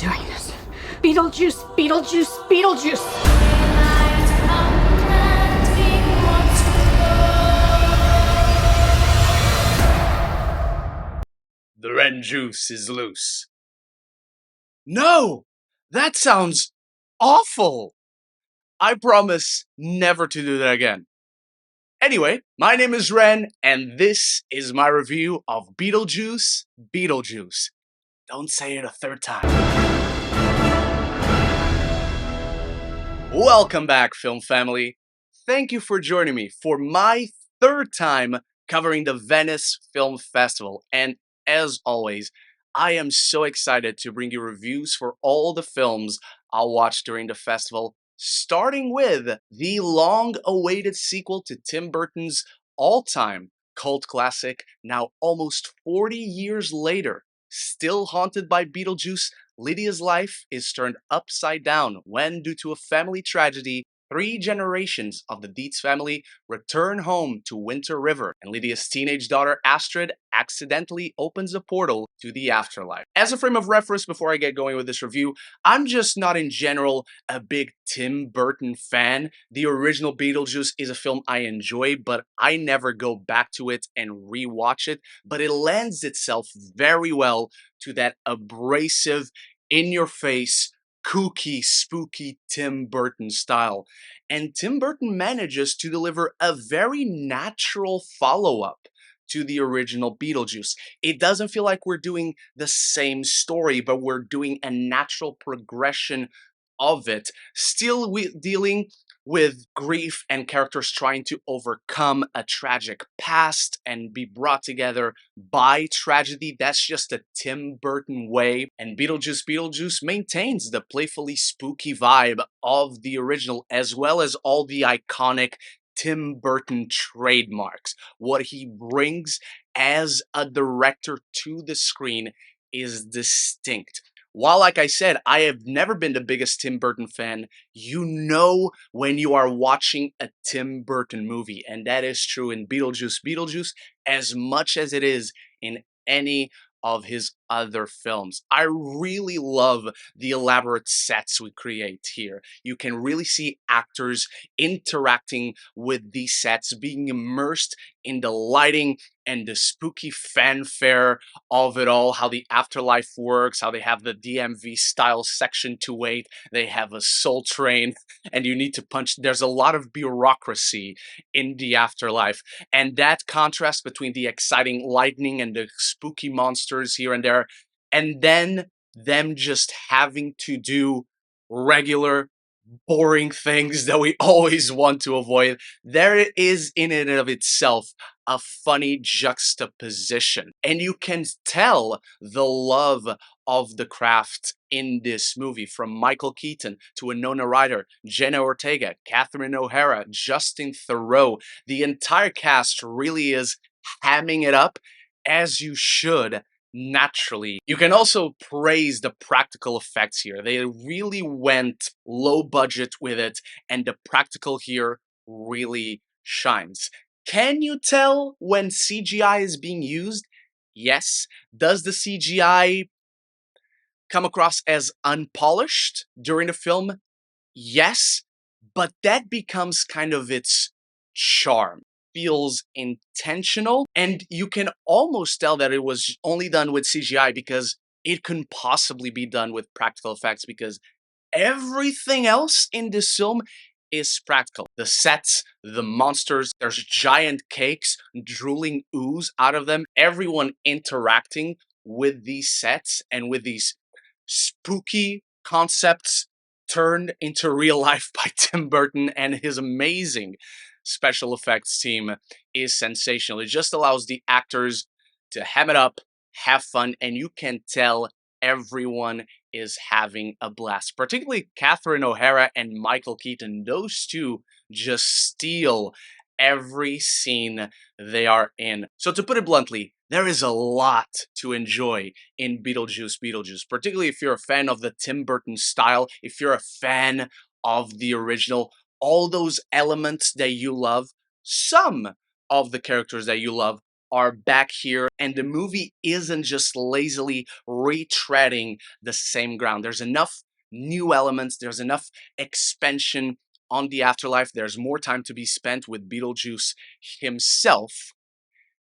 doing this. Beetlejuice, Beetlejuice, Beetlejuice. The red juice is loose. No! That sounds awful! I promise never to do that again. Anyway, my name is Ren, and this is my review of Beetlejuice Beetlejuice. Don't say it a third time. Welcome back, film family. Thank you for joining me for my third time covering the Venice Film Festival. And as always, I am so excited to bring you reviews for all the films I'll watch during the festival, starting with the long-awaited sequel to Tim Burton's all-time cult classic, now almost 40 years later. Still haunted by Beetlejuice, Lydia's life is turned upside down when, due to a family tragedy, 3 generations of the Deetz family return home to Winter River, and Lydia's teenage daughter Astrid accidentally opens a portal to the afterlife. As a frame of reference before I get going with this review, I'm just not in general a big Tim Burton fan. The original Beetlejuice is a film I enjoy, but I never go back to it and rewatch it, but it lends itself very well to that abrasive, in-your-face, kooky, spooky Tim Burton style. And Tim Burton manages to deliver a very natural follow-up to the original Beetlejuice. It doesn't feel like we're doing the same story, but we're doing a natural progression of it. Still dealing with grief and characters trying to overcome a tragic past and be brought together by tragedy. That's just a Tim Burton way. And Beetlejuice Beetlejuice maintains the playfully spooky vibe of the original, as well as all the iconic Tim Burton trademarks. What he brings as a director to the screen is distinct. While, like I said, I have never been the biggest Tim Burton fan, you know when you are watching a Tim Burton movie, and that is true in Beetlejuice Beetlejuice as much as it is in any of his other films. I really love the elaborate sets we create here. You can really see actors interacting with these sets, being immersed in the lighting and the spooky fanfare of it all, how the afterlife works, how they have the DMV style section to wait, they have a soul train, and you need to punch. There's a lot of bureaucracy in the afterlife, and that contrast between the exciting lightning and the spooky monsters here and there, and then them just having to do regular, boring things that we always want to avoid. There is in and of itself a funny juxtaposition, and you can tell the love of the craft in this movie, from Michael Keaton to Wynona Ryder, Jenna Ortega, Kathrine O'Hara, Justin Theroux. The entire cast really is hamming it up, as you should. Naturally. You can also praise the practical effects here. They really went low budget with it, and the practical here really shines. Can you tell when CGI is being used? Yes. Does the CGI come across as unpolished during the film? Yes. But that becomes kind of its charm. Feels intentional, and you can almost tell that it was only done with CGI because it couldn't possibly be done with practical effects, because everything else in this film is practical. The sets, the monsters, there's giant cakes drooling ooze out of them, everyone interacting with these sets and with these spooky concepts turned into real life by Tim Burton and his amazing special effects team is sensational. It just allows the actors to ham it up, have fun, and you can tell everyone is having a blast. Particularly Kathrine O'Hara and Michael Keaton. Those two just steal every scene they are in. So to put it bluntly, there is a lot to enjoy in Beetlejuice Beetlejuice, particularly if you're a fan of the Tim Burton style, if you're a fan of the original, all those elements that you love, some of the characters that you love are back here, and the movie isn't just lazily retreading the same ground. There's enough new elements, there's enough expansion on the afterlife, there's more time to be spent with Beetlejuice himself.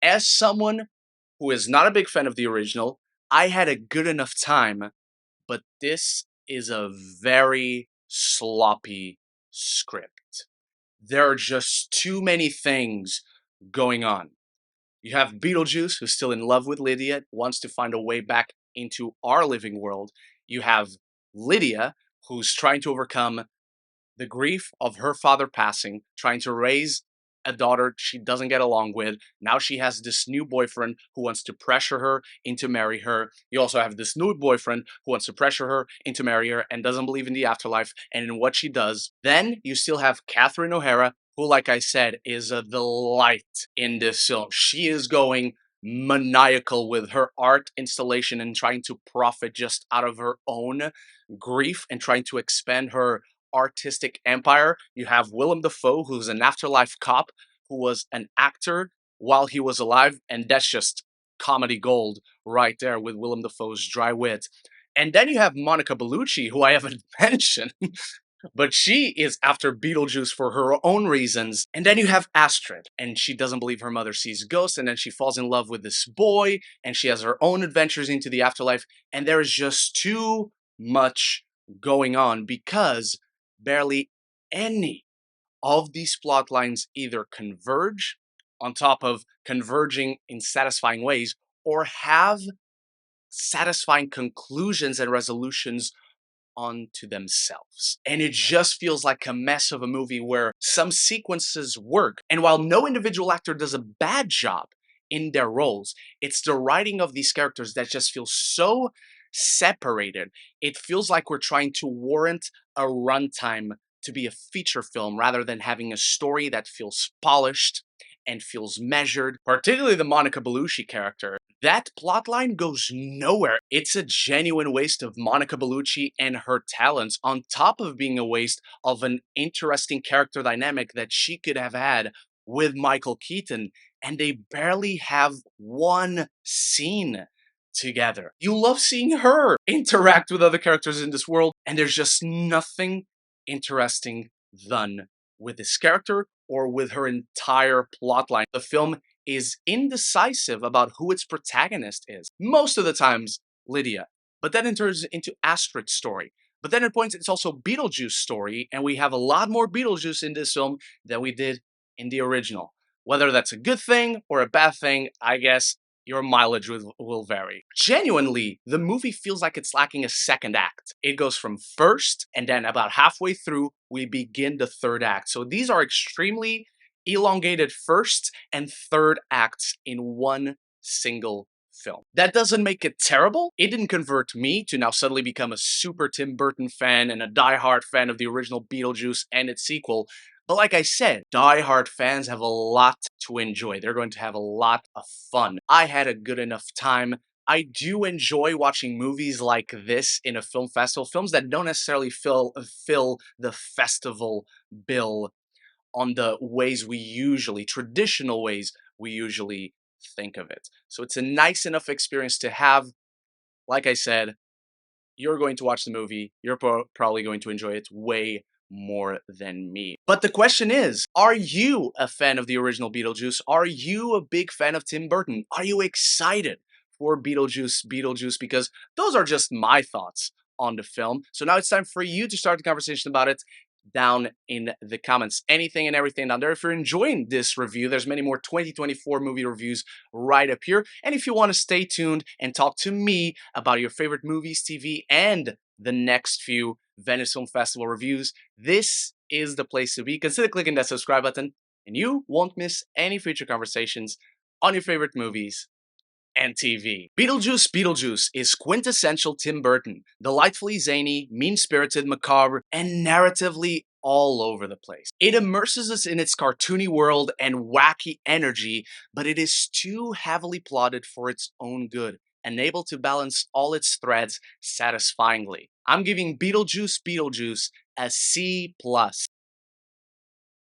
As someone who is not a big fan of the original, I had a good enough time, but this is a very sloppy script. There are just too many things going on. You have Beetlejuice, who's still in love with Lydia, wants to find a way back into our living world. You have Lydia, who's trying to overcome the grief of her father passing, trying to raise a daughter she doesn't get along with. Now she has this new boyfriend who wants to pressure her into marry her. You also have this new boyfriend who wants to pressure her into marry her and doesn't believe in the afterlife and in what she does. Then you still have Kathrine O'Hara, who, like I said, is a delight in this film. She is going maniacal with her art installation and trying to profit just out of her own grief and trying to expand her artistic empire. You have Willem Dafoe, who's an afterlife cop who was an actor while he was alive, and that's just comedy gold right there with Willem Dafoe's dry wit. And then you have Monica Bellucci, who I haven't mentioned, but she is after Beetlejuice for her own reasons. And then you have Astrid, and she doesn't believe her mother sees ghosts, and then she falls in love with this boy, and she has her own adventures into the afterlife, and there is just too much going on because barely any of these plot lines either converge on top of converging in satisfying ways or have satisfying conclusions and resolutions onto themselves. And it just feels like a mess of a movie where some sequences work, and while no individual actor does a bad job in their roles, it's the writing of these characters that just feels so separated. It feels like we're trying to warrant a runtime to be a feature film rather than having a story that feels polished and feels measured, particularly the Monica Bellucci character. That plotline goes nowhere. It's a genuine waste of Monica Bellucci and her talents, on top of being a waste of an interesting character dynamic that she could have had with Michael Keaton, and they barely have one scene together. You love seeing her interact with other characters in this world, and there's just nothing interesting done with this character or with her entire plotline. The film is indecisive about who its protagonist is. Most of the times, Lydia. But then it turns into Astrid's story. But then at points, it's also Beetlejuice's story, and we have a lot more Beetlejuice in this film than we did in the original. Whether that's a good thing or a bad thing, I guess your mileage will vary. Genuinely, the movie feels like it's lacking a second act. It goes from first, and then about halfway through, we begin the third act. So these are extremely elongated first and third acts in one single film. That doesn't make it terrible. It didn't convert me to now suddenly become a super Tim Burton fan and a diehard fan of the original Beetlejuice and its sequel. But like I said, diehard fans have a lot to enjoy. They're going to have a lot of fun. I had a good enough time. I do enjoy watching movies like this in a film festival, films that don't necessarily fill the festival bill on the ways traditional ways we usually think of it. So it's a nice enough experience to have. Like I said, you're going to watch the movie, you're probably going to enjoy it way more than me. But the question is, are you a fan of the original Beetlejuice? Are you a big fan of Tim Burton? Are you excited for Beetlejuice? Because those are just my thoughts on the film. So now it's time for you to start the conversation about it down in the comments. Anything and everything down there. If you're enjoying this review, there's many more 2024 movie reviews right up here. And if you want to stay tuned and talk to me about your favorite movies, TV, and the next few Venice Film Festival reviews, this is the place to be. Consider clicking that subscribe button, and you won't miss any future conversations on your favorite movies and TV. Beetlejuice is quintessential Tim Burton, delightfully zany, mean-spirited, macabre, and narratively all over the place. It immerses us in its cartoony world and wacky energy, but it is too heavily plotted for its own good, unable to balance all its threads satisfyingly. I'm giving Beetlejuice a C+.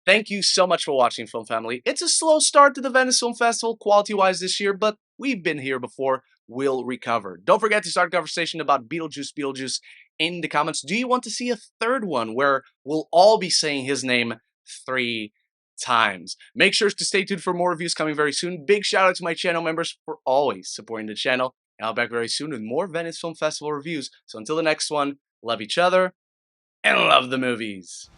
Thank you so much for watching, Film Family. It's a slow start to the Venice Film Festival quality-wise this year, but we've been here before. We'll recover. Don't forget to start a conversation about Beetlejuice in the comments. Do you want to see a third one where we'll all be saying his name 3 times? Make sure to stay tuned for more reviews coming very soon. Big shout out to my channel members for always supporting the channel. And I'll be back very soon with more Venice Film Festival reviews. So until the next one, love each other and love the movies.